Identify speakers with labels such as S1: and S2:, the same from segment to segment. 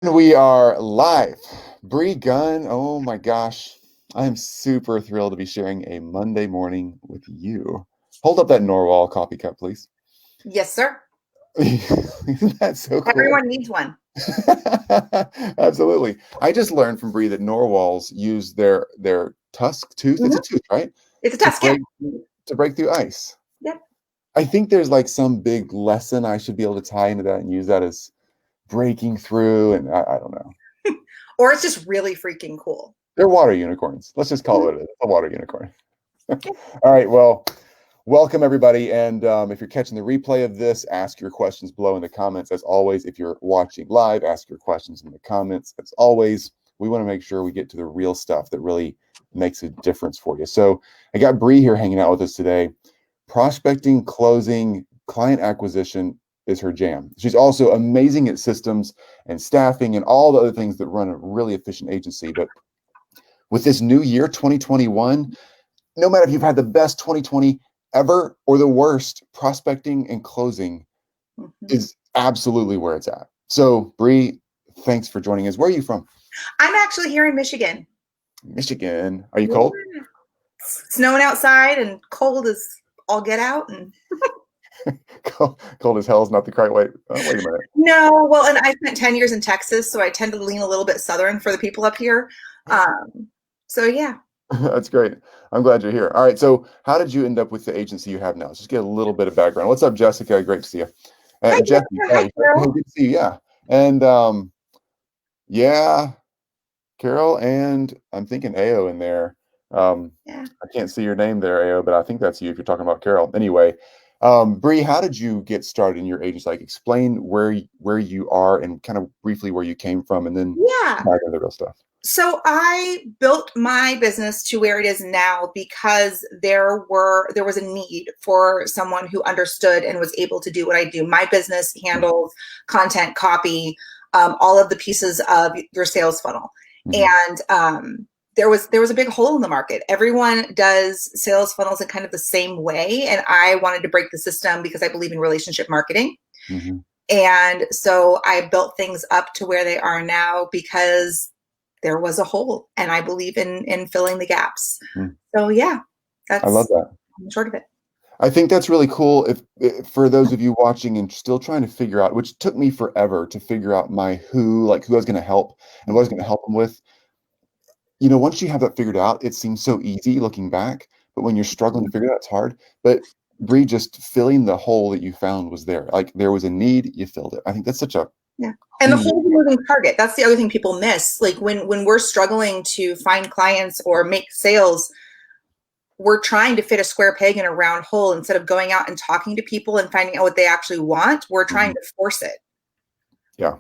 S1: We are live. Breanna Gunn, oh my gosh. I am super thrilled to be sharing a Monday morning with you. Hold up that Norwal coffee cup, please.
S2: Yes, sir.
S1: Isn't that so cool?
S2: Everyone needs one.
S1: Absolutely. I just learned from Bree that Norwals use their tusk tooth. It's a
S2: Mhm.
S1: tooth, right?
S2: It's a
S1: To
S2: test, yeah.
S1: break through ice.
S2: Yep.
S1: I think there's like some big lesson I should be able to tie into that and use that as breaking through. And I don't know.
S2: Or it's just really freaking cool.
S1: They're water unicorns. Let's just call
S2: Mhm.
S1: it a water unicorn.
S2: Yep.
S1: All right. Well, welcome everybody. And if you're catching the replay of this, ask your questions below in the comments. As always, if you're watching live, ask your questions in the comments. As always, we want to make sure we get to the real stuff that really makes a difference for you. So I got Bree here hanging out with us today. Prospecting, closing, client acquisition is her jam. She's also amazing at systems and staffing and all the other things that run a really efficient agency. But with this new year, 2021, no matter if you've had the best 2020 ever or the worst, prospecting and closing
S2: Mhm.
S1: is absolutely where it's at. So, Bree, thanks for joining us. Where are you from?
S2: I'm actually here in Michigan.
S1: Michigan. Are you
S2: Yeah.
S1: cold?
S2: It's snowing outside and cold as all get out. And
S1: Cold as hell is not the correct way. Oh, wait a minute.
S2: no, well, and I spent 10 years in Texas, so I tend to lean a little bit southern for the people up here. So yeah.
S1: That's great. I'm glad you're here. All right. So, how did you end up with the agency you have now? Let's just get a little bit of background. What's up, Jessica? Great to see you.
S2: Hi,
S1: Jesse,
S2: Jessica. Hi,
S1: sorry. Hey,
S2: Carol.
S1: good to see you. Yeah. And yeah, Carol, and I'm thinking AO in there.
S2: Yeah.
S1: I can't see your name there, AO, but I think that's you if you're talking about Carol. Anyway, Bree, how did you get started in your agency? Like, explain where you are and kind of briefly where you came from, and then
S2: Yeah.
S1: back into the real stuff.
S2: So I built my business to where it is now because there was a need for someone who understood and was able to do what I do. My business handles content, copy, all of the pieces of your sales funnel,
S1: Mm-hmm.
S2: and there was a big hole in the market. Everyone does sales funnels in kind of the same way, and I wanted to break the system because I believe in relationship marketing.
S1: Mm-hmm.
S2: And so I built things up to where they are now because there was a hole, and I believe in filling the gaps.
S1: Mm.
S2: So yeah,
S1: I love
S2: that's
S1: that.
S2: short of it.
S1: I think that's really cool. If for those of you watching and still trying to figure out, which took me forever to figure out my who, like who I was going to help and what I was going to help them with. Once you have that figured out, it seems so easy looking back. But when you're struggling to figure it out, it's hard. But Bree, just filling the hole that you found was there. Like there was a need, you filled it. I think that's such a
S2: Yeah. And the
S1: cool.
S2: whole moving target. That's the other thing people miss. Like when we're struggling to find clients or make sales, we're trying to fit a square peg in a round hole instead of going out and talking to people and finding out what they actually want. We're trying
S1: Mhm.
S2: to force it.
S1: Yeah,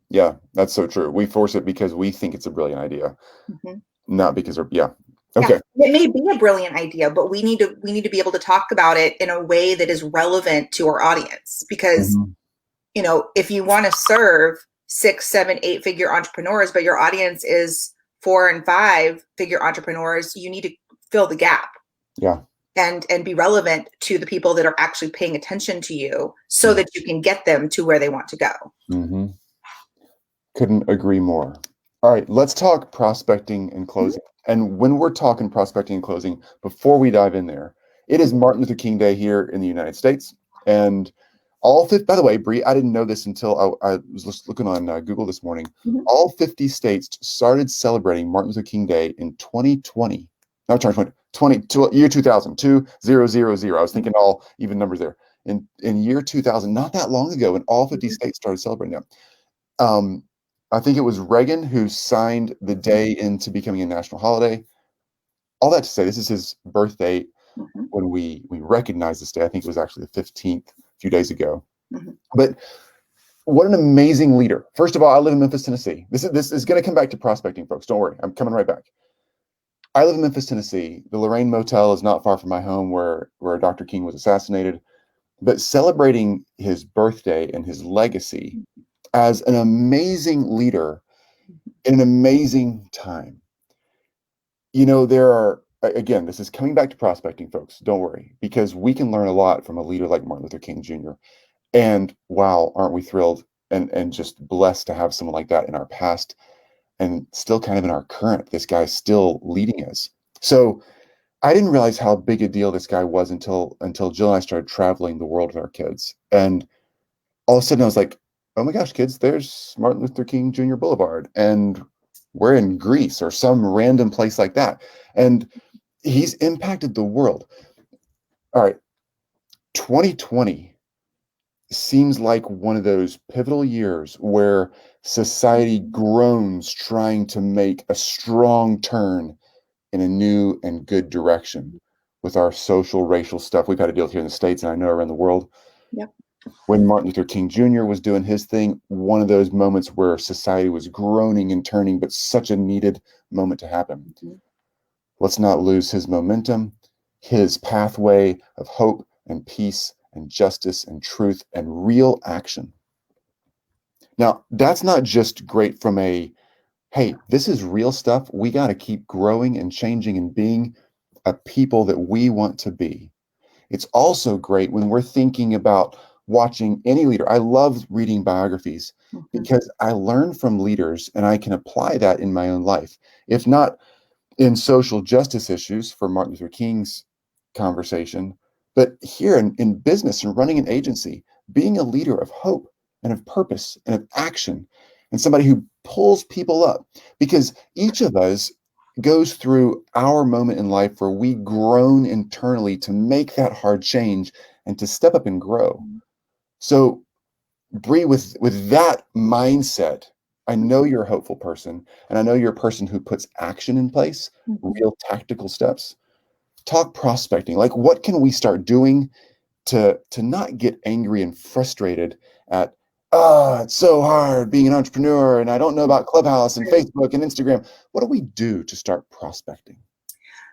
S1: yeah, that's so true. We force it because we think it's a brilliant idea,
S2: Mhm.
S1: not because of yeah.
S2: Yeah,
S1: Okay.
S2: it may be a brilliant idea, but we need to be able to talk about it in a way that is relevant to our audience. Because
S1: Mhm.
S2: if you want to serve 6, 7, 8 figure entrepreneurs, but your audience is 4 and 5 figure entrepreneurs, you need to fill the gap
S1: Yeah.
S2: and be relevant to the people that are actually paying attention to you so
S1: Mm-hmm.
S2: that you can get them to where they want to go.
S1: Mm-hmm. Couldn't agree more. All right, let's talk prospecting and closing. And when we're talking prospecting and closing, before we dive in there, it is Martin Luther King Day here in the United States. And all 50, by the way, Bree, I didn't know this until I was just looking on Google this morning.
S2: Mhm.
S1: All 50 states started celebrating Martin Luther King Day in 2020. No, 2020, year 2000, 2000. I was thinking all even numbers there. In year 2000, not that long ago, and all 50 states started celebrating them. Um, I think it was Reagan who signed the day into becoming a national holiday. All that to say, this is his birthday
S2: Mhm.
S1: when we recognize this day. I think it was actually the 15th, a few days ago.
S2: Mhm.
S1: But what an amazing leader. First of all, I live in Memphis, Tennessee. This is going to come back to prospecting, folks. Don't worry. I'm coming right back. I live in Memphis, Tennessee. The Lorraine Motel is not far from my home where Dr. King was assassinated. But celebrating his birthday and his legacy as an amazing leader in an amazing time. There are, again, this is coming back to prospecting, folks. Don't worry, because we can learn a lot from a leader like Martin Luther King Jr. And wow, aren't we thrilled? and just blessed to have someone like that in our past and still kind of in our current. This guy's still leading us. So I didn't realize how big a deal this guy was until Jill and I started traveling the world with our kids. And all of a sudden I was like, oh my gosh, kids, there's Martin Luther King Jr. Boulevard. And we're in Greece or some random place like that. And he's impacted the world. All right. 2020 seems like one of those pivotal years where society groans trying to make a strong turn in a new and good direction with our social, racial stuff we've had to deal with here in the States, and I know around the world.
S2: Yep.
S1: When Martin Luther King Jr. was doing his thing, one of those moments where society was groaning and turning, but such a needed moment to happen. Mm-hmm. Let's not lose his momentum, his pathway of hope and peace and justice and truth and real action. Now, that's not just great from a, hey, this is real stuff. We got to keep growing and changing and being a people that we want to be. It's also great when we're thinking about watching any leader. I love reading biographies because I learn from leaders and I can apply that in my own life. If not in social justice issues for Martin Luther King's conversation, but here in business and running an agency, being a leader of hope and of purpose and of action and somebody who pulls people up, because each of us goes through our moment in life where we groan internally to make that hard change and to step up and grow. So Bree, with that mindset, I know you're a hopeful person, and I know you're a person who puts action in place, real tactical steps. Talk prospecting. Like, what can we start doing to not get angry and frustrated at, it's so hard being an entrepreneur, and I don't know about Clubhouse and Facebook and Instagram. What do we do to start prospecting?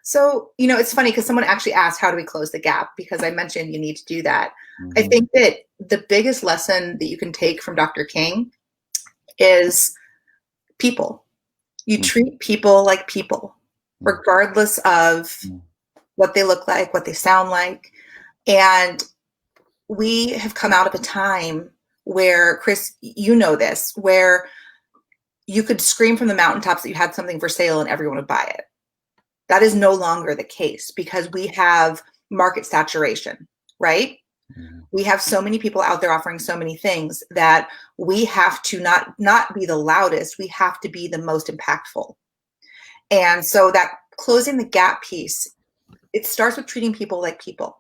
S2: So, it's funny because someone actually asked, how do we close the gap? Because I mentioned you need to do that. I think that the biggest lesson that you can take from Dr. King is people. You treat people like people, regardless of what they look like, what they sound like. And we have come out of a time where, Chris, you know this, where you could scream from the mountaintops that you had something for sale and everyone would buy it. That is no longer the case because we have market saturation, right? We have so many people out there offering so many things that we have to not be the loudest, we have to be the most impactful. And so that closing the gap piece, it starts with treating people like people.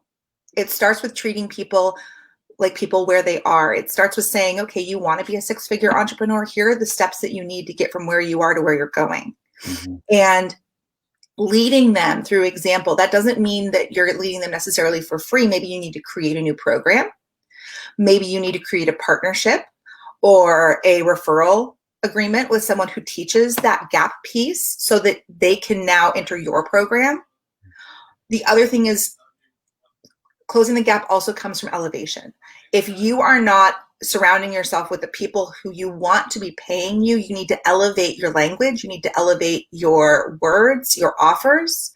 S2: It starts with treating people like people where they are. It starts with saying, okay, you want to be a six-figure entrepreneur. Here are the steps that you need to get from where you are to where you're going. And leading them through example. That doesn't mean that you're leading them necessarily for free. Maybe you need to create a new program. Maybe you need to create a partnership or a referral agreement with someone who teaches that gap piece so that they can now enter your program. The other thing is closing the gap also comes from elevation. If you are not surrounding yourself with the people who you want to be paying you, you need to elevate your language, you need to elevate your words, your offers,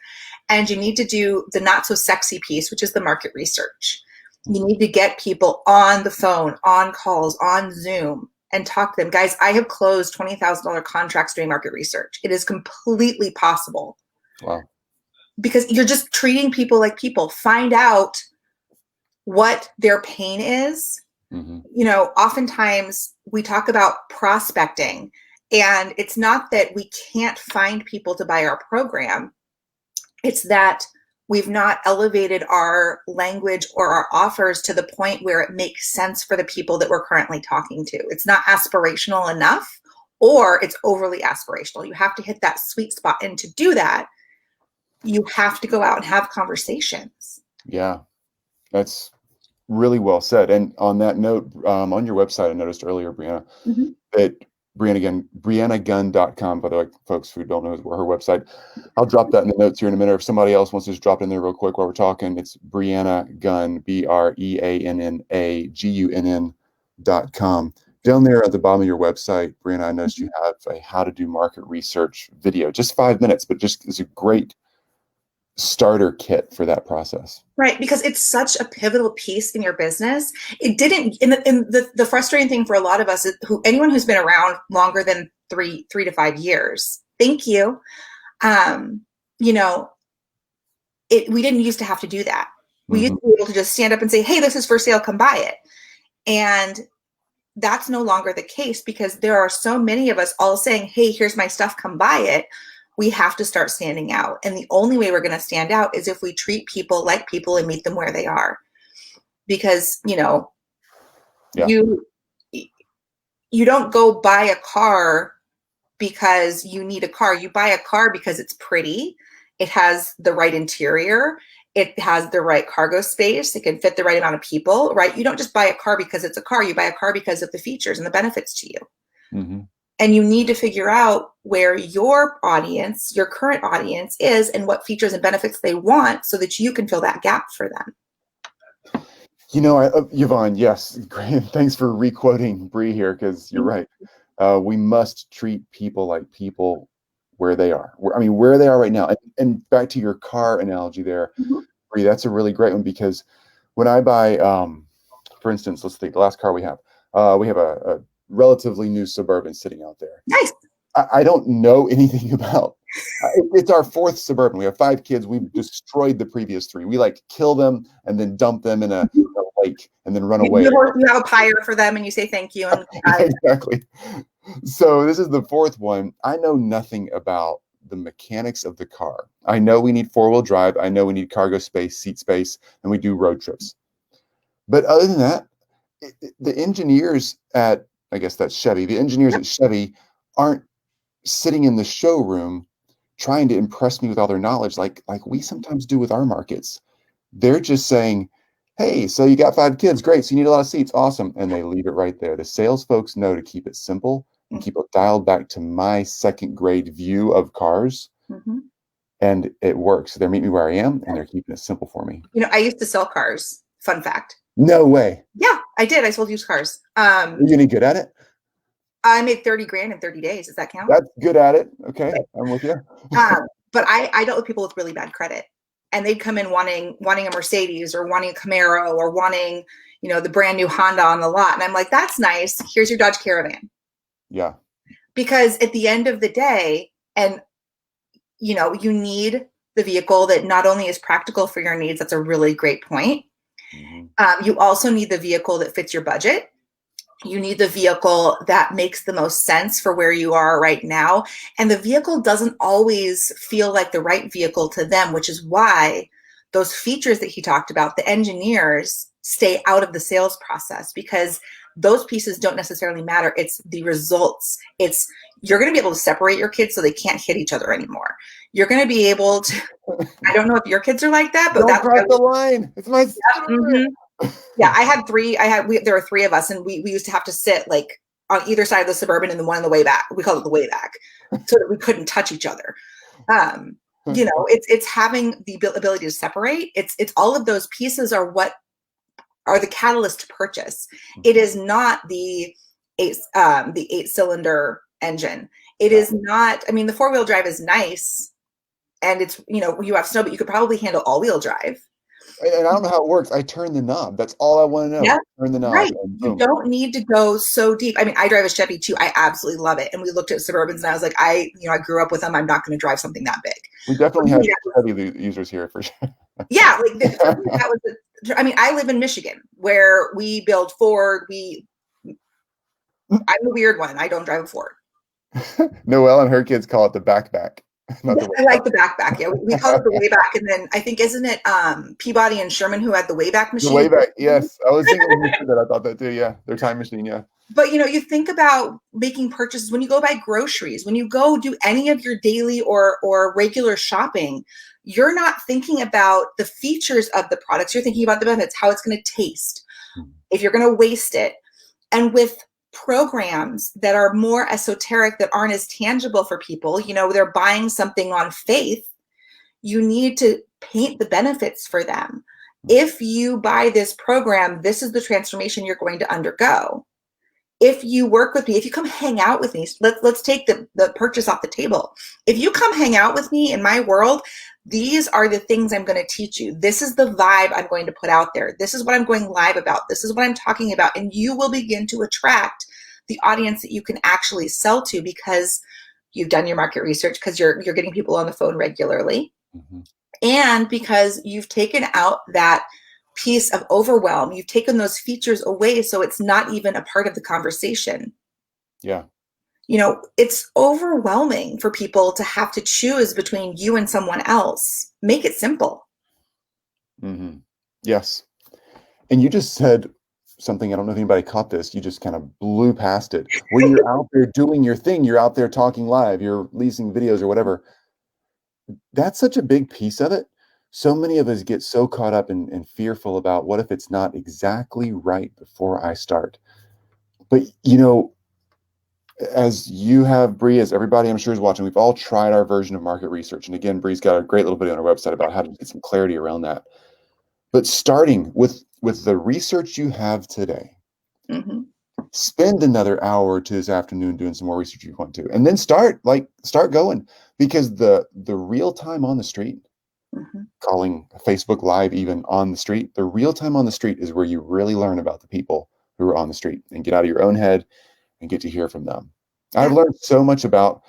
S2: and you need to do the not so sexy piece, which is the market research. You need to get people on the phone, on calls, on Zoom, and talk to them. Guys, I have closed $20,000 contracts doing market research. It is completely possible.
S1: Wow.
S2: Because you're just treating people like people. Find out what their pain is. Oftentimes we talk about prospecting, and it's not that we can't find people to buy our program. It's that we've not elevated our language or our offers to the point where it makes sense for the people that we're currently talking to. It's not aspirational enough, or it's overly aspirational. You have to hit that sweet spot. And to do that, you have to go out and have conversations.
S1: Yeah, that's really well said. And on that note, on your website, I noticed earlier, Breanna, that BreannaGunn.com, by the way, folks who don't know her website, I'll drop that in the notes here in a minute. If somebody else wants to just drop it in there real quick while we're talking, it's Breanna Gunn, BreannaGunn.com. Down there at the bottom of your website, Breanna, I noticed you have a how to do market research video, just 5 minutes, but just is a great starter kit for that process.
S2: Right, because it's such a pivotal piece in your business. It didn't, the frustrating thing for a lot of us is anyone who's been around longer than 3 to 5 years, thank you. You know, we didn't used to have to do that. We used to be able to just stand up and say, hey, this is for sale, come buy it. And that's no longer the case because there are so many of us all saying, hey, here's my stuff, come buy it. We have to start standing out. And the only way we're going to stand out is if we treat people like people and meet them where they are. Because, you know, you don't go buy a car because you need a car. You buy a car because it's pretty. It has the right interior. It has the right cargo space. It can fit the right amount of people, right? You don't just buy a car because it's a car. You buy a car because of the features and the benefits to you.
S1: Mm-hmm.
S2: And you need to figure out where your audience, your current audience is and what features and benefits they want so that you can fill that gap for them.
S1: You know, Yvonne, yes, great. Thanks for re-quoting Bree here because you're right. We must treat people like people where they are. Where they are right now. And back to your car analogy there, Bree, that's a really great one because when I buy, for instance, let's think the last car we have a relatively new Suburban sitting out there.
S2: Nice.
S1: I don't know anything about. It's our 4th Suburban. We have 5 kids. We've destroyed the previous 3. We like kill them and then dump them in a lake and then run away.
S2: You have a pyre for them and you say thank you. And
S1: exactly. So this is the 4th one. I know nothing about the mechanics of the car. I know we need 4-wheel drive. I know we need cargo space, seat space, and we do road trips. But other than that, the engineers at, I guess that's Chevy, the engineers at Chevy aren't sitting in the showroom trying to impress me with all their knowledge like we sometimes do with our markets. They're just saying, hey, so you got 5 kids, great, so you need a lot of seats, awesome, and they leave it right there. The sales folks know to keep it simple and keep it dialed back to my 2nd grade view of cars, and it works. They're meeting me where I am, and they're keeping it simple for me.
S2: You know, I used to sell cars. Fun fact.
S1: No way.
S2: Yeah, I did. I sold used cars.
S1: Are you any good at it?
S2: I made $30,000 in 30 days. Does that count?
S1: That's good at it. Okay, I'm with you.
S2: But I dealt with people with really bad credit, and they'd come in wanting a Mercedes or wanting a Camaro or wanting, you know, the brand new Honda on the lot, and I'm like, that's nice. Here's your Dodge Caravan.
S1: Yeah.
S2: Because at the end of the day, and you know, you need the vehicle that not only is practical for your needs. That's a really great point. You also need the vehicle that fits your budget. You need the vehicle that makes the most sense for where you are right now. And the vehicle doesn't always feel like the right vehicle to them, which is why those features that he talked about, the engineers stay out of the sales process because those pieces don't necessarily matter. It's the results. You're going to be able to separate your kids so they can't hit each other anymore. You're going to be able to, I don't know if your kids are like that, but
S1: don't cross the line. It's my
S2: Yeah, I had 3. There were 3 of us, and we used to have to sit like on either side of the Suburban and the one in the way back. We called it the way back, so that we couldn't touch each other. You know, it's having the ability to separate. It's all of those pieces are what are the catalyst to purchase. It is not the 8-cylinder engine. It is not. I mean, the 4-wheel drive is nice, and it's, you know, you have snow, but you could probably handle all-wheel drive.
S1: And I don't know how it works. I turn the knob. That's all I want to know.
S2: Yeah,
S1: Turn the knob.
S2: right. You don't need to go so deep. I mean, I drive a Chevy too. I absolutely love it. And we looked at Suburbans, and I was like, I grew up with them. I'm not going to drive something that big.
S1: We definitely have Chevy users here for sure.
S2: Yeah, like that was. I mean, I live in Michigan where we build Ford. I'm the weird one. I don't drive a Ford.
S1: Noelle and her kids call it the backpack.
S2: I like the backpack. Yeah, we call it the Wayback, and then I think, isn't it Peabody and Sherman who had the Wayback machine?
S1: The Wayback, yes. I was thinking when you said that, I thought that too. Yeah, their time machine. Yeah.
S2: But you know, you think about making purchases when you go buy groceries, when you go do any of your daily or regular shopping. You're not thinking about the features of the products. You're thinking about the benefits, how it's going to taste, if you're going to waste it, and with programs that are more esoteric, that aren't as tangible for people, you know, they're buying something on faith, you need to paint the benefits for them. If you buy this program, this is the transformation you're going to undergo. if you work with me, if you come hang out with me, let's take the purchase off the table. If you come hang out with me in my world, these are the things I'm going to teach you. This is the vibe I'm going to put out there. This is what I'm going live about. This is what I'm talking about. And you will begin to attract the audience that you can actually sell to because you've done your market research, because you're getting people on the phone regularly. Mm-hmm. And because you've taken out that piece of overwhelm, you've taken those features away, so it's not even a part of the conversation.
S1: Yeah.
S2: You know, it's overwhelming for people to have to choose between you and someone else. Make it simple.
S1: Mm-hmm. Yes. And you just said something, I don't know if anybody caught this, you just kind of blew past it. When you're out there doing your thing, you're out there talking live, you're releasing videos or whatever. That's such a big piece of it. So many of us get so caught up and fearful about what if it's not exactly right before I start. But, you know, as you have, Bree, as everybody I'm sure is watching, we've all tried our version of market research. And again, Bree's got a great little video on her website about how to get some clarity around that. But starting with the research you have today, mm-hmm. Spend another hour or two this afternoon doing some more research if you want to, and then start going, because the real time on the street, mm-hmm. calling Facebook Live even on the street, the real time on the street is where you really learn about the people who are on the street and get out of your own head and get to hear from them. Yeah. I've learned so much about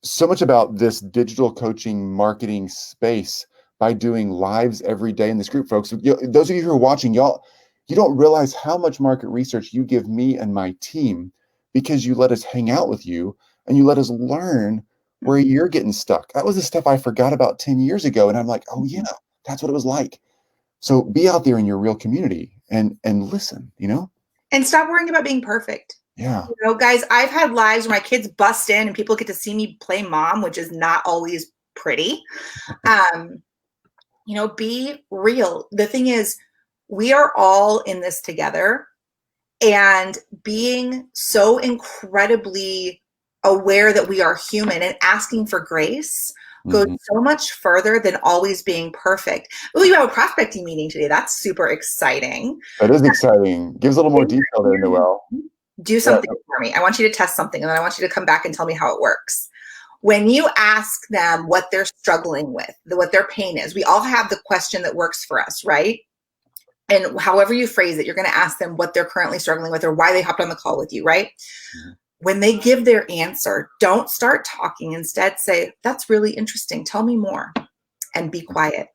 S1: this digital coaching marketing space by doing lives every day in this group, folks. Those of you who are watching, you don't realize how much market research you give me and my team because you let us hang out with you and you let us learn where you're getting stuck. That was the stuff I forgot about 10 years ago. And I'm like, oh yeah, that's what it was like. So be out there in your real community and listen, you know?
S2: And stop worrying about being perfect.
S1: Yeah.
S2: You know, guys, I've had lives where my kids bust in and people get to see me play mom, which is not always pretty. You know, be real. The thing is, we are all in this together, and being so incredibly aware that we are human and asking for grace goes mm-hmm. so much further than always being perfect. Oh, you have a prospecting meeting today. That's super exciting.
S1: That is exciting. Gives a little more detail there, Noelle.
S2: Do something for me. I want you to test something, and then I want you to come back and tell me how it works. When you ask them what they're struggling with, what their pain is, we all have the question that works for us, right? And however you phrase it, you're going to ask them what they're currently struggling with or why they hopped on the call with you, right? Mm-hmm. When they give their answer, don't start talking. Instead, say, that's really interesting. Tell me more, and be quiet,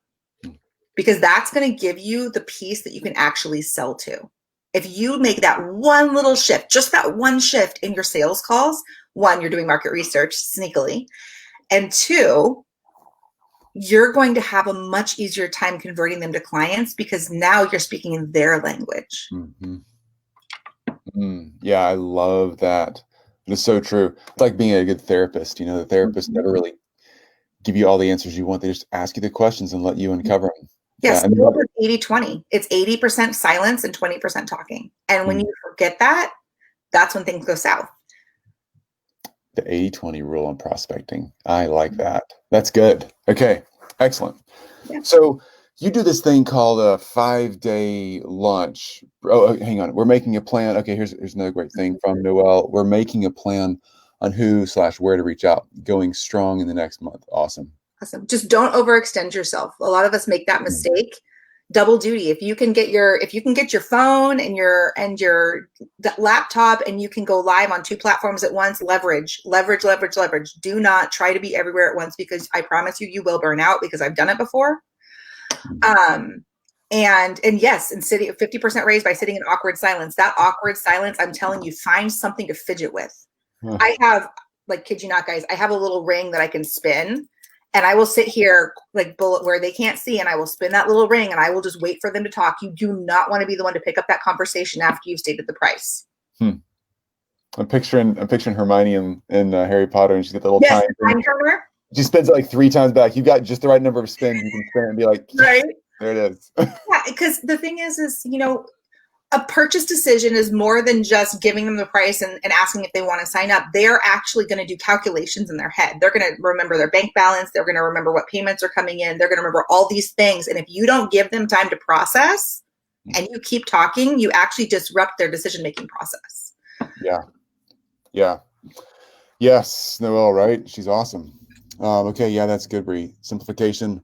S2: because that's going to give you the piece that you can actually sell to. If you make that one little shift, just that one shift in your sales calls, one, you're doing market research sneakily, and two, you're going to have a much easier time converting them to clients because now you're speaking in their language.
S1: Mm-hmm. Yeah, I love that. It's so true. It's like being a good therapist. You know, the therapist never really give you all the answers you want. They just ask you the questions and let you uncover them.
S2: Yes, it's 80-20. It's 80% silence and 20% talking. And when you forget that, that's when things go south.
S1: The 80-20 rule on prospecting. I like that. That's good. Okay, excellent. Yeah. So you do this thing called a 5-day launch. Oh, hang on. We're making a plan. Okay, here's another great thing from Noelle. We're making a plan on who/where to reach out, going strong in the next month. Awesome.
S2: Awesome. Just don't overextend yourself. A lot of us make that mistake. Double duty. If you can get your phone and your laptop and you can go live on 2 platforms at once, leverage. Do not try to be everywhere at once, because I promise you will burn out, because I've done it before. And yes, and sitting 50% raise by sitting in awkward silence. That awkward silence, I'm telling you, find something to fidget with. I have, like, kid you not, guys, I have a little ring that I can spin. And I will sit here like bullet where they can't see, and I will spin that little ring, and I will just wait for them to talk. You do not want to be the one to pick up that conversation after you've stated the price.
S1: I'm picturing Hermione in Harry Potter, and she's got the little time turner. She spins it like 3 times back. You got just the right number of spins. You can spin it and be like,
S2: right,
S1: there it is.
S2: Yeah, because the thing is, you know, a purchase decision is more than just giving them the price and asking if they want to sign up. They're actually going to do calculations in their head. They're going to remember their bank balance. They're going to remember what payments are coming in. They're going to remember all these things. And if you don't give them time to process and you keep talking, you actually disrupt their decision-making process.
S1: Yeah. Yeah. Yes. Noelle, right? She's awesome. Okay. Yeah, that's good, Bree. Simplification,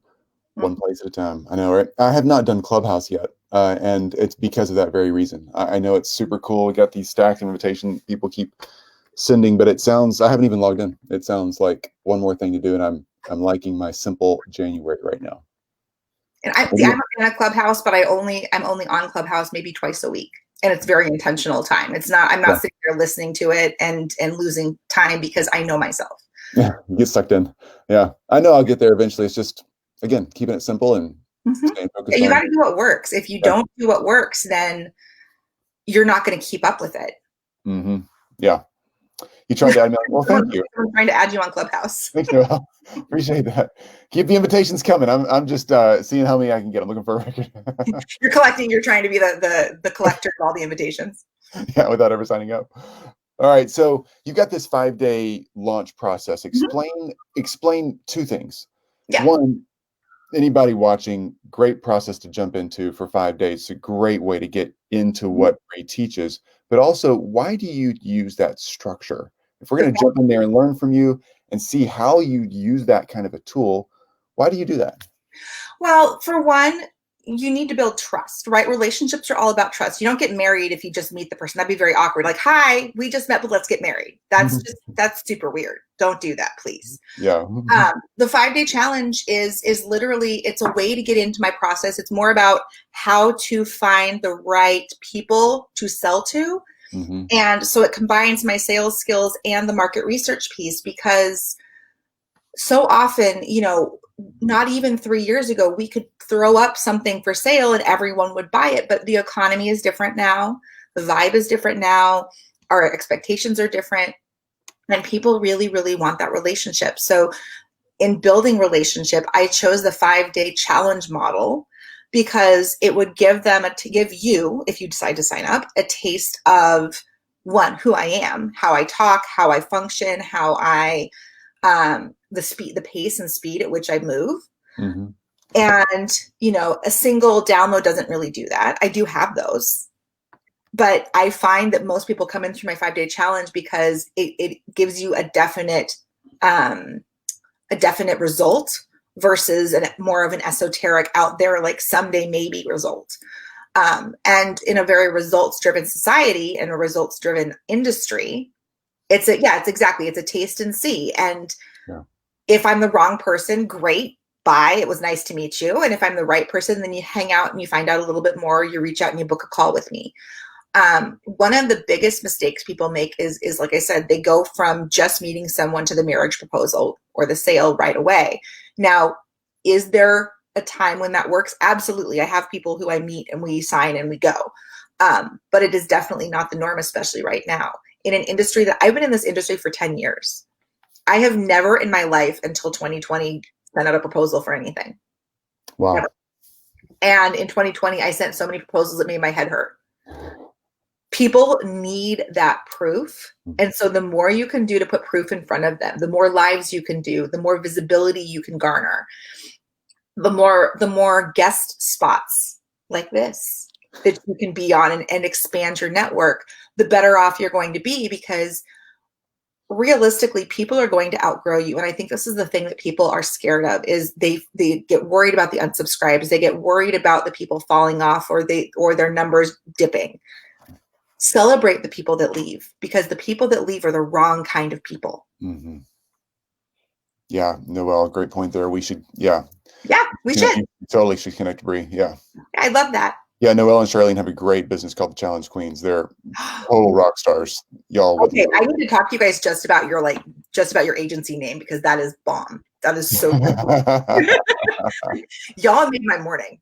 S1: one place at a time. I know, right? I have not done Clubhouse yet. And it's because of that very reason. I know it's super cool. We got these stacked invitation people keep sending, but I haven't even logged in. It sounds like one more thing to do, and I'm liking my simple January right now.
S2: And I'm in a Clubhouse, but I'm only on Clubhouse maybe twice a week. And it's very intentional time. I'm not sitting there listening to it and losing time because I know myself.
S1: Yeah, you get sucked in. Yeah. I know I'll get there eventually. It's just, again, keeping it simple and staying focused
S2: You
S1: on.
S2: got to do what works. If you don't do what works, then you're not going to keep up with it.
S1: Mm-hmm. Yeah. You tried to add me. Well, thank you.
S2: I'm trying to add you on Clubhouse.
S1: Thank you. Appreciate that. Keep the invitations coming. I'm just seeing how many I can get. I'm looking for a record.
S2: You're collecting. You're trying to be the collector of all the invitations.
S1: Yeah, without ever signing up. All right. So you got this 5-day launch process. Explain two things.
S2: Yeah.
S1: One, anybody watching, great process to jump into for 5 days. It's a great way to get into what Bree teaches. But also, why do you use that structure? If we're going to jump in there and learn from you and see how you use that kind of a tool, why do you do that?
S2: Well, for one, you need to build trust, right? Relationships are all about trust. You don't get married if you just meet the person. That'd be very awkward. Like, hi, we just met, but let's get married. That's super weird. Don't do that, please.
S1: Yeah.
S2: The 5-day challenge is literally, it's a way to get into my process. It's more about how to find the right people to sell to. And so it combines my sales skills and the market research piece, because so often, not even 3 years ago, we could throw up something for sale and everyone would buy it. But the economy is different now. The vibe is different now. Our expectations are different. And people really, really want that relationship. So in building relationship, I chose the 5-day challenge model because it would give you, if you decide to sign up, a taste of, one, who I am, how I talk, how I function, how I the pace and speed at which I move. And, a single download doesn't really do that. I do have those, but I find that most people come in through my 5-day challenge because it gives you a definite result versus more of an esoteric out there, like someday maybe result. And in a very results driven society and a results driven industry, it's a taste and see. And if I'm the wrong person, great, bye. It was nice to meet you. And if I'm the right person, then you hang out and you find out a little bit more, you reach out and you book a call with me. One of the biggest mistakes people make is, like I said, they go from just meeting someone to the marriage proposal or the sale right away. Now, is there a time when that works? Absolutely. I have people who I meet and we sign and we go. But it is definitely not the norm, especially right now. In an industry that I've been in this industry for 10 years. I have never in my life until 2020 sent out a proposal for anything.
S1: Wow.
S2: Never. And in 2020, I sent so many proposals it made my head hurt. People need that proof. And so the more you can do to put proof in front of them, the more lives you can do, the more visibility you can garner, the more guest spots like this that you can be on and expand your network, the better off you're going to be, because realistically, people are going to outgrow you. And I think this is the thing that people are scared of, is they get worried about the unsubscribes. They get worried about the people falling off or their numbers dipping. Celebrate the people that leave, because the people that leave are the wrong kind of people.
S1: Yeah, Noelle, great point there. We should,
S2: we should.
S1: Totally should connect, Bree. Yeah.
S2: I love that.
S1: Yeah, Noelle and Charlene have a great business called the Challenge Queens. They're total rock stars. Y'all.
S2: Okay, I need to talk to you guys just about your agency name, because that is bomb. That is so good. Y'all made my morning.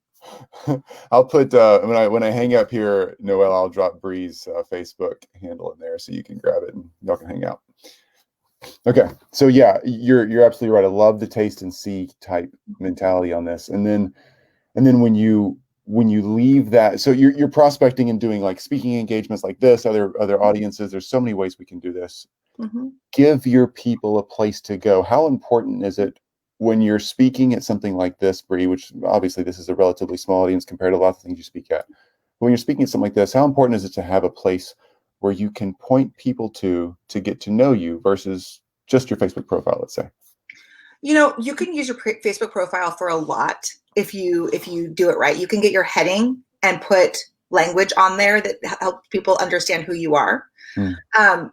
S1: I'll put when I hang up here, Noelle, I'll drop Bree's Facebook handle in there so you can grab it and y'all can hang out. Okay, so yeah, you're absolutely right. I love the taste and see type mentality on this, and then when you leave that, so you're prospecting and doing like speaking engagements like this, other audiences. There's so many ways we can do this. Give your people a place to go. How important is it when you're speaking at something like this, Bree, which obviously this is a relatively small audience compared to a lot of things you speak at. But when you're speaking at something like this, how important is it to have a place where you can point people to get to know you versus just your Facebook profile, let's say?
S2: You can use your Facebook profile for a lot if you do it right. You can get your heading and put language on there that helps people understand who you are.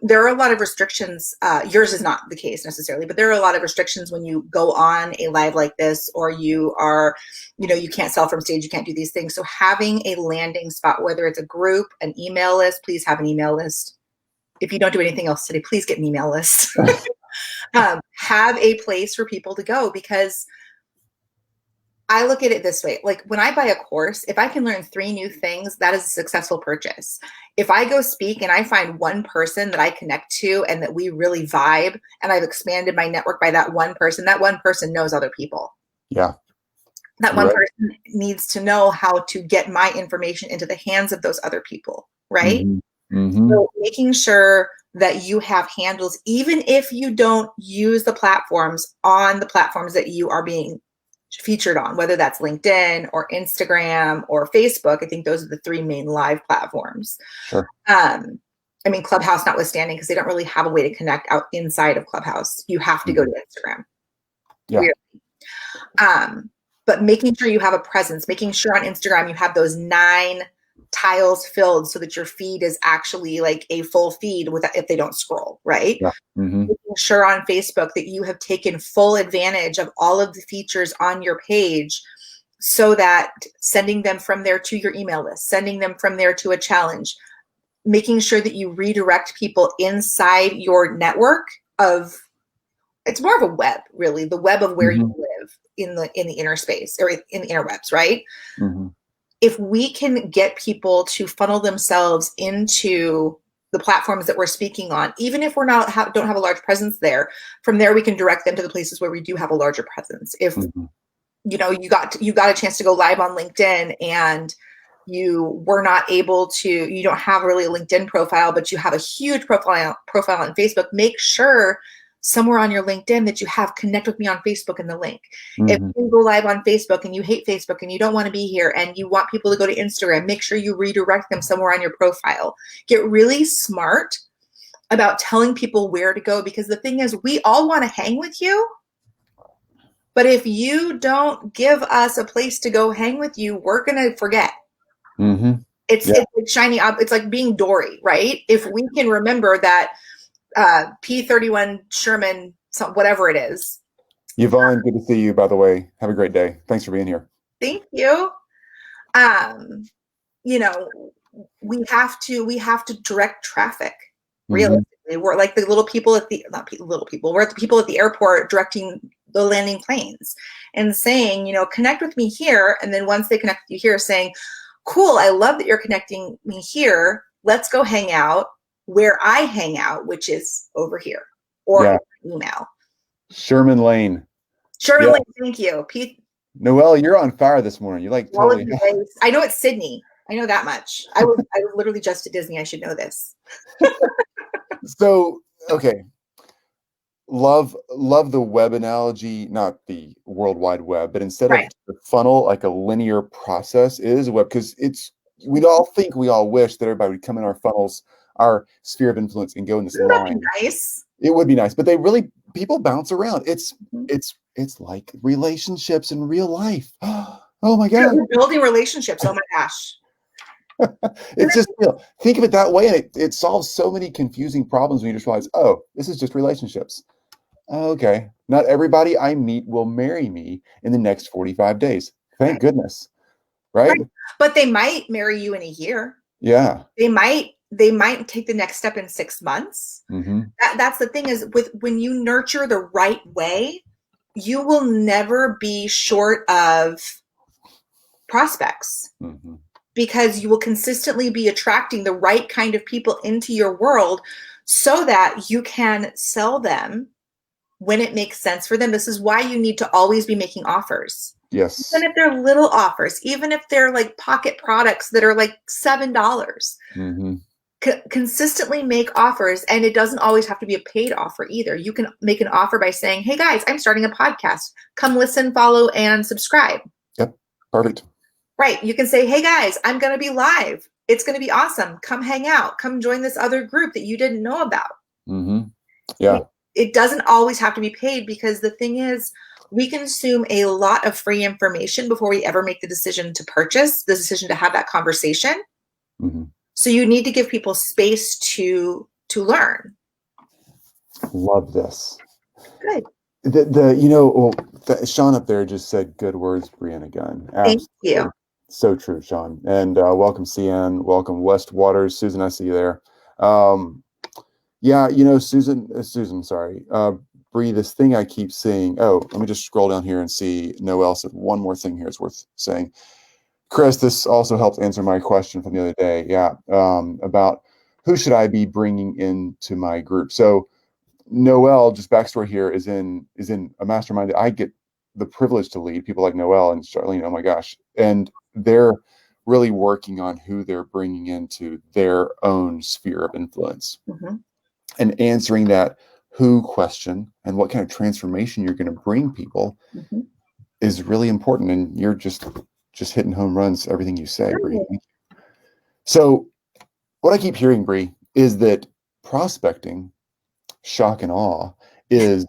S2: There are a lot of restrictions. Yours is not the case necessarily, but there are a lot of restrictions when you go on a live like this, or you are, you can't sell from stage, you can't do these things. So having a landing spot, whether it's a group, an email list, please have an email list. If you don't do anything else today, please get an email list. Have a place for people to go, because I look at it this way. Like when I buy a course, if I can learn 3 new things, that is a successful purchase. If I go speak and I find one person that I connect to and that we really vibe, and I've expanded my network by that one person knows other people.
S1: Yeah.
S2: That one person needs to know how to get my information into the hands of those other people, right? So making sure that you have handles, even if you don't use the platforms, on the platforms that you are being featured on, whether that's LinkedIn or Instagram or Facebook. I think those are the 3 main live platforms.
S1: Sure.
S2: Clubhouse notwithstanding, because they don't really have a way to connect out inside of Clubhouse. You have to go to Instagram.
S1: Yeah.
S2: But making sure you have a presence, making sure on Instagram you have those 9 tiles filled so that your feed is actually like a full feed if they don't scroll, right?
S1: Yeah.
S2: Making sure on Facebook that you have taken full advantage of all of the features on your page, so that sending them from there to your email list, sending them from there to a challenge, making sure that you redirect people inside your network of, it's more of a web, really, the web of where you live in the inner space, or in the interwebs, right? If we can get people to funnel themselves into the platforms that we're speaking on, even if we're don't have a large presence there, from there we can direct them to the places where we do have a larger presence. If you got a chance to go live on LinkedIn and you were not able to, you don't have really a LinkedIn profile, but you have a huge profile on Facebook, make sure somewhere on your LinkedIn that you have connect with me on Facebook in the link. If you go live on Facebook and you hate Facebook and you don't want to be here and you want people to go to Instagram, make sure you redirect them somewhere on your profile. Get really smart about telling people where to go, because the thing is, we all want to hang with you. But if you don't give us a place to go hang with you, we're going to forget. It's like shiny up. It's like being Dory, right? If we can remember that P-31 Sherman, whatever it is.
S1: Yvonne, good to see you, by the way. Have a great day. Thanks for being here.
S2: Thank you. We have to direct traffic. Realistically, we're like the little people we're the people at the airport directing the landing planes and saying, connect with me here. And then once they connect with you here, saying, cool, I love that you're connecting me here. Let's go hang out where I hang out, which is over here, or email.
S1: Sherman Lane.
S2: Lane, thank you. Pete.
S1: Noelle, you're on fire this morning. You like totally.
S2: I know it's Sydney. I know that much. I was literally just at Disney. I should know this.
S1: So, okay. Love the web analogy, not the World Wide Web, but instead of the funnel, like a linear process, it is a web, because we all wish that everybody would come in our funnels, our sphere of influence, and go in this line.
S2: Nice.
S1: It would be nice, but people bounce around. It's like relationships in real life. Oh my God.
S2: We're building relationships. Oh my gosh.
S1: It's just, think of it that way, and it solves so many confusing problems when you just realize, oh, this is just relationships. Okay. Not everybody I meet will marry me in the next 45 days. Thank goodness. Right?
S2: But they might marry you in a year.
S1: Yeah.
S2: They might take the next step in 6 months. That's the thing, is when you nurture the right way, you will never be short of prospects. Because you will consistently be attracting the right kind of people into your world so that you can sell them when it makes sense for them. This is why you need to always be making offers.
S1: Yes.
S2: Even if they're little offers, even if they're like pocket products that are like $7. Consistently make offers, and it doesn't always have to be a paid offer either. You can make an offer by saying, hey guys, I'm starting a podcast. Come listen, follow, and subscribe.
S1: Yep. Perfect.
S2: Right. You can say, hey guys, I'm going to be live it's going to be awesome. Come hang out. Come join this other group that you didn't know about.
S1: Mm-hmm. Yeah.
S2: It doesn't always have to be paid, because the thing is, we consume a lot of free information before we ever make the decision to purchase, the decision to have that conversation.
S1: Mm-hmm.
S2: So you need to give people space to learn.
S1: Love this.
S2: Good.
S1: Sean up there just said good words, Breanna Gunn.
S2: Thank
S1: Absolutely.
S2: you.
S1: So true, Sean. And welcome, CN. Welcome, West Waters. Susan, I see you there. Yeah, Susan, sorry. Bree, this thing I keep seeing. Oh, let me just scroll down here and see Noel said one more thing here is worth saying. Chris, this also helps answer my question from the other day. Yeah, about who should I be bringing into my group. So Noel, just backstory here, is in a mastermind that I get the privilege to lead. People like Noel and Charlene, oh my gosh, and they're really working on who they're bringing into their own sphere of influence, and answering that who question and what kind of transformation you're going to bring people is really important. And you're just hitting home runs, everything you say, Bree. So what I keep hearing, Bree, is that prospecting, shock and awe, is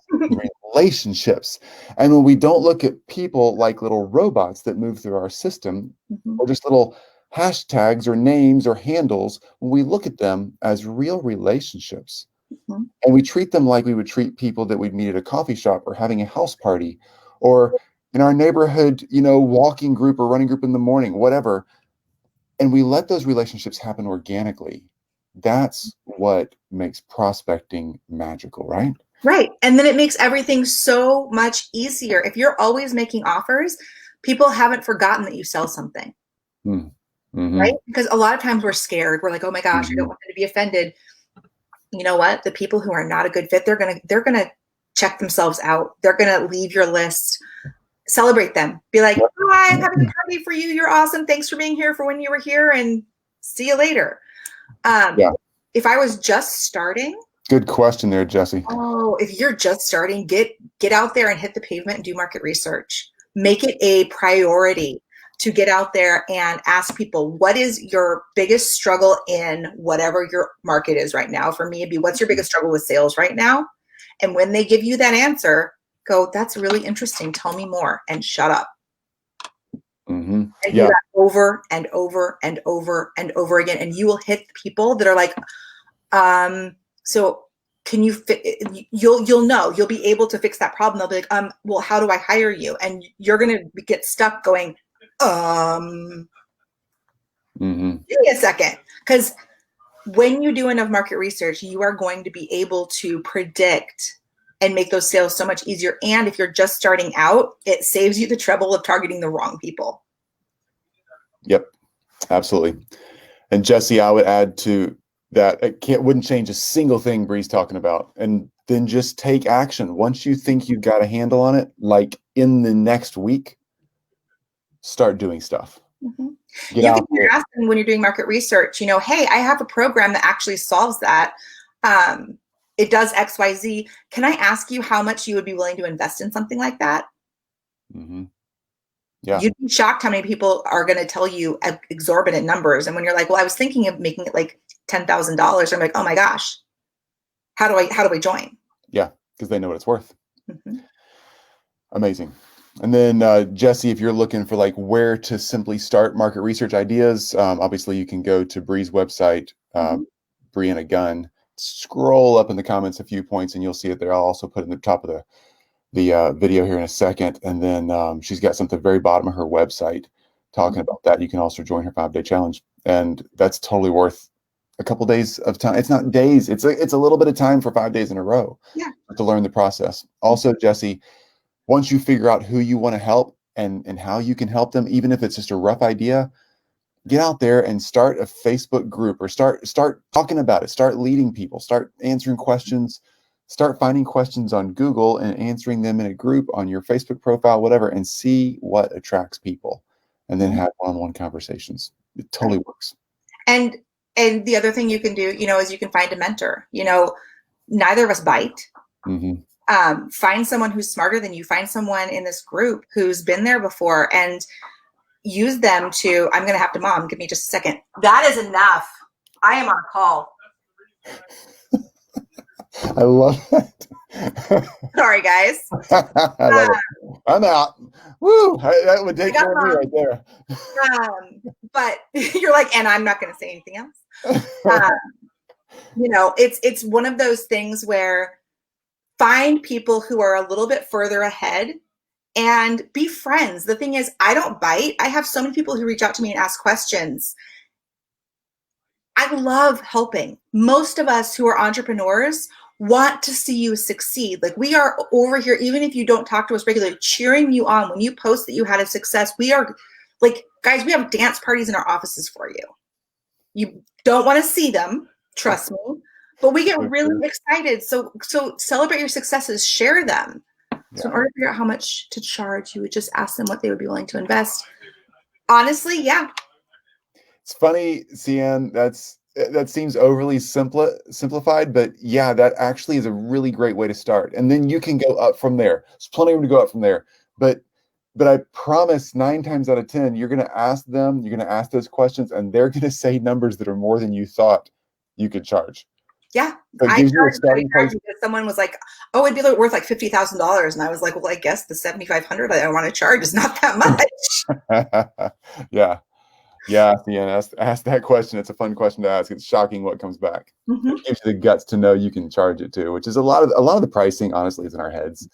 S1: relationships. And when we don't look at people like little robots that move through our system, or just little hashtags or names or handles, when we look at them as real relationships, and we treat them like we would treat people that we'd meet at a coffee shop or having a house party, or in our neighborhood, walking group or running group in the morning, whatever, and we let those relationships happen organically, that's what makes prospecting magical, right?
S2: Right. And then it makes everything so much easier. If you're always making offers, people haven't forgotten that you sell something. Right? Because a lot of times we're scared. We're like, oh my gosh, I don't want them to be offended. You know what? The people who are not a good fit, they're gonna check themselves out. They're gonna leave your list. Celebrate them. Be like, hi, I'm having a party for you. You're awesome. Thanks for being here for when you were here, and see you later. If I was just starting.
S1: Good question there, Jesse.
S2: Oh, if you're just starting, get out there and hit the pavement and do market research. Make it a priority to get out there and ask people, what is your biggest struggle in whatever your market is right now? For me, it'd be, what's your biggest struggle with sales right now? And when they give you that answer, go, that's really interesting. Tell me more, and shut up. And do that over and over and over and over again. And you will hit people that are like, so can you you'll know, you'll be able to fix that problem. They'll be like, well, how do I hire you? And you're going to get stuck going, give me a second. Because when you do enough market research, you are going to be able to predict and make those sales so much easier. And if you're just starting out, it saves you the trouble of targeting the wrong people.
S1: Yep, absolutely. And Jesse, I would add to that, wouldn't change a single thing Bree's talking about. And then just take action. Once you think you've got a handle on it, like in the next week, start doing stuff.
S2: You can ask them when you're doing market research, hey, I have a program that actually solves that. It does X, Y, Z. Can I ask you how much you would be willing to invest in something like that? Yeah. You'd be shocked how many people are going to tell you exorbitant numbers. And when you're like, well, I was thinking of making it like $10,000. I'm like, oh my gosh, how do I join?
S1: Yeah, because they know what it's worth. Amazing. And then Jesse, if you're looking for like where to simply start market research ideas, obviously you can go to Bree's website, Breanna Gunn. Scroll up in the comments a few points and you'll see it there. I'll also put it in the top of the video here in a second. And then she's got something at the very bottom of her website talking about that. You can also join her 5-day challenge. And that's totally worth a couple days of time. It's not days. It's a little bit of time for 5 days in a row to learn the process. Also, Jesse, once you figure out who you want to help and how you can help them, even if it's just a rough idea, get out there and start a Facebook group or start talking about it. Start leading people, start answering questions, start finding questions on Google and answering them in a group on your Facebook profile, whatever, and see what attracts people, and then have one-on-one conversations. It totally works.
S2: And the other thing you can do, is you can find a mentor. Neither of us bite. Find someone who's smarter than you. Find someone in this group who's been there before, and use them to, I'm going to have to, Mom, give me just a second. That is enough. I am on a call.
S1: I love that.
S2: Sorry, guys.
S1: I love it. I'm out. Woo! That would take care of me right there.
S2: But you're like, and I'm not going to say anything else. You know, it's one of those things where find people who are a little bit further ahead and be friends. The thing is, I don't bite. I have so many people who reach out to me and ask questions. I love helping. Most of us who are entrepreneurs want to see you succeed. Like, we are over here, even if you don't talk to us regularly, cheering you on. When you post that you had a success, we are like, guys, we have dance parties in our offices for you. You don't want to see them, trust me, but we get really excited. So celebrate your successes, share them. So in order to figure out how much to charge, you would just ask them what they would be willing to invest. Honestly, yeah.
S1: It's funny, Cian, that seems overly simplified, but yeah, that actually is a really great way to start. And then you can go up from there. There's plenty of room to go up from there. But I promise 9 times out of 10, you're going to ask them, you're going to ask those questions, and they're going to say numbers that are more than you thought you could charge.
S2: Yeah.
S1: So it gives you a starting place.
S2: Because someone was like, oh, it'd be worth like $50,000. And I was like, well, I guess the $7,500 I want to charge is not that much.
S1: Yeah. Yeah, ask that question. It's a fun question to ask. It's shocking what comes back. It gives you the guts to know you can charge it too, which is a lot of the pricing, honestly, is in our heads.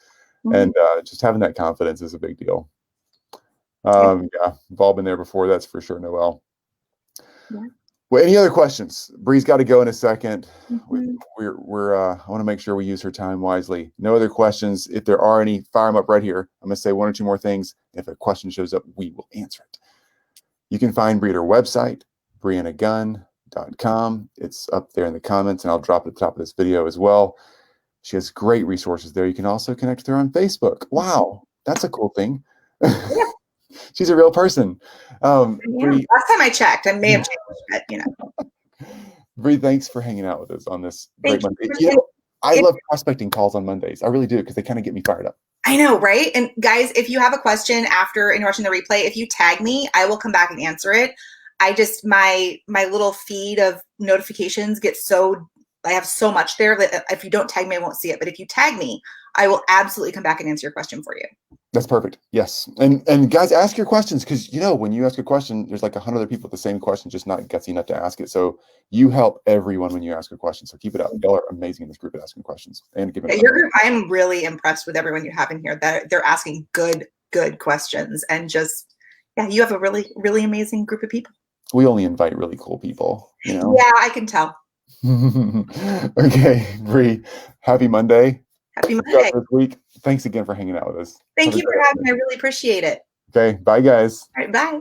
S1: And just having that confidence is a big deal. Yeah, we've all been there before, that's for sure, Noelle. Yeah. Well, any other questions? Bree's got to go in a second. We're I want to make sure we use her time wisely. No other questions. If there are any, fire them up right here. I'm going to say 1 or 2 more things. If a question shows up, we will answer it. You can find Bree at her website, breannagunn.com. It's up there in the comments, and I'll drop it at the top of this video as well. She has great resources there. You can also connect with her on Facebook. Wow, that's a cool thing. Yeah. She's a real person. Bree,
S2: last time I checked, I may have changed, but you know.
S1: Bree, thanks for hanging out with us on this great Monday. You know, I love prospecting calls on Mondays. I really do, because they kind of get me fired up.
S2: I know, right? And guys, if you have a question after and watching the replay, if you tag me, I will come back and answer it. I just, my little feed of notifications gets so, I have so much there that if you don't tag me, I won't see it. But if you tag me, I will absolutely come back and answer your question for you.
S1: That's perfect. Yes. And guys, ask your questions, because, you know, when you ask a question, there's like 100 other people with the same question, just not gutsy enough to ask it. So you help everyone when you ask a question. So keep it up. Y'all are amazing in this group at asking questions and giving.
S2: Your group, I'm really impressed with everyone you have in here. That they're asking good questions, and just, yeah, you have a really, really amazing group of people.
S1: We only invite really cool people, you know?
S2: Yeah, I can tell.
S1: Okay, Bree, happy Monday.
S2: Happy Monday.
S1: This week. Thanks again for hanging out with us.
S2: Thank you for having me. I really appreciate it.
S1: Okay, bye guys.
S2: All right, bye.